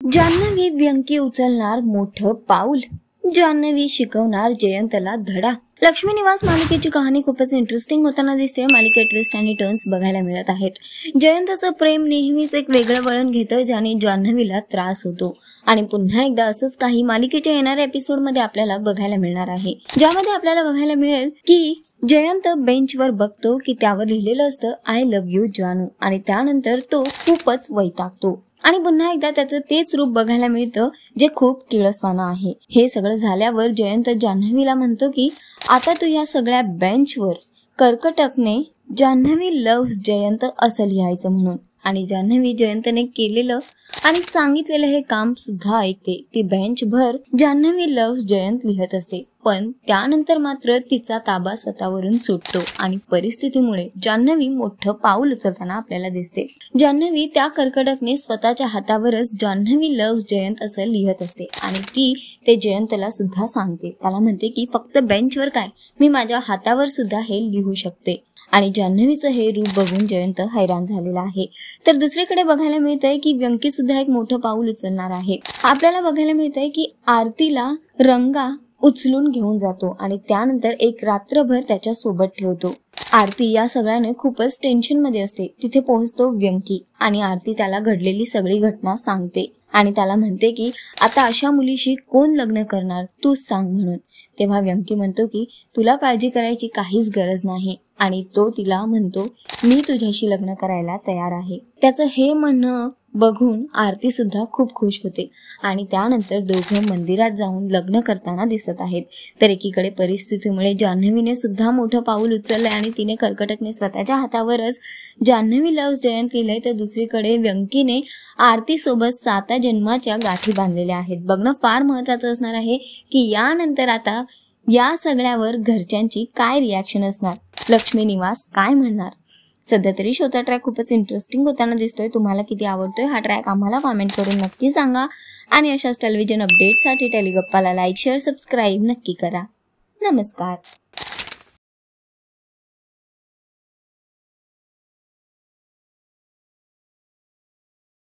जान्हवी व्यंकी उचलणार मोठं पाऊल, जान्हवी शिकवणार जयंतला धडा। लक्ष्मी निवास मालिकेची कहाणी खूपच इंटरेस्टिंग होताना दिसते। मालिकेत ट्विस्ट आणि टर्न्स बघायला मिळत आहेत। जयंतचं प्रेम नेहमीच एक वेगळं वळण घेतं, ज्याने जान्हवीला त्रास होतो आणि पुन्हा एकदा असंच काही मालिकेच्या येणाऱ्या एपिसोड मध्ये आपल्याला बघायला मिळणार आहे, ज्यामध्ये आपल्याला बघायला मिळेल की जयंत बेंचवर बघतो की त्यावर लिहिलेलं असतं आय लव्ह यू जानू, आणि त्यानंतर तो खूपच वैतागतो आणि पुन्हा एकदा त्याचं तेच रूप बघायला मिळतं जे खूप किळसवाणं आहे। हे सगळं झाल्यावर जयंत जान्हवीला म्हणतो की आता तू या सगळ्या बेंचवर कर्कटकने जान्हवी लव्स जयंत असं लिहायचं म्हणून, आणि जान्हवी जयंतने केलेलं आणि सांगितलेलं हे काम सुद्धा ऐकते। ती बेंचभर जान्हवी लव्स जयंत लिहत असते, पण त्यानंतर मात्र तिचा ताबा स्वतःवरून सुटतो आणि परिस्थितीमुळे जान्हवी मोठं पाऊल उचलताना आपल्याला दिसते। जान्हवी त्या कर्कटकने स्वतःच्या हातावरच जान्हवी लव्स जयंत असं लिहत असते आणि ती ते जयंतला सुद्धा सांगते। त्याला म्हणते की फक्त बेंचवर काय, मी माझ्या हातावर सुद्धा हे लिहू शकते, आणि जान्हवीचं हे रूप बघून जयंत हैराण झालेला आहे। तर दुसरीकडे बघायला मिळतंय की व्यंकी सुद्धा एक मोठं पाऊल उचलणार आहे। आपल्याला बघायला मिळतंय की आरतीला रंगा उचलून घेऊन जातो आणि त्यानंतर एक रात्रभर त्याच्या सोबत ठेवतो। आरती या सगळ्याने खूपच टेन्शन मध्ये असते। तिथे पोहोचतो व्यंकी आणि आरती त्याला घडलेली सगळी घटना सांगते आणि त्याला म्हणते की आता अशा मुलीशी कोण लग्न करणार, तूच सांग म्हणून। तेव्हा व्यंकी म्हणतो की तुला काळजी करायची काहीच गरज नाही, आणि तो तिला म्हणतो मी तुझ्याशी लग्न करायला तयार आहे। त्याचं हे म्हणणं बघून आरती सुद्धा खूप खुश होते आणि त्यानंतर दोघं मंदिरात जाऊन लग्न करताना दिसत आहेत। तर एकीकडे परिस्थितीमुळे जान्हवीने सुद्धा मोठं पाऊल उचललंय आणि तिने कर्कटकने स्वतःच्या हातावरच जान्हवी लव्स जयंत लिहिलंय, तर दुसरीकडे व्यंकीने आरती सोबत 7 जन्माच्या गाठी बांधलेल्या आहेत। बघणं फार महत्वाचं असणार आहे की यानंतर आता या सगळ्यावर घरच्यांची काय रिॲक्शन असणार, लक्ष्मी निवास काय म्हणणार। सध्या तरी शोचा ट्रॅक खूपच इंटरेस्टिंग होताना दिसतोय। तुम्हाला किती आवडतोय हा ट्रॅक आम्हाला कमेंट करून नक्की सांगा, आणि अशाच टेलिव्हिजन अपडेटसाठी टेलिगप्पाला लाईक शेअर सबस्क्राईब नक्की करा। नमस्कार।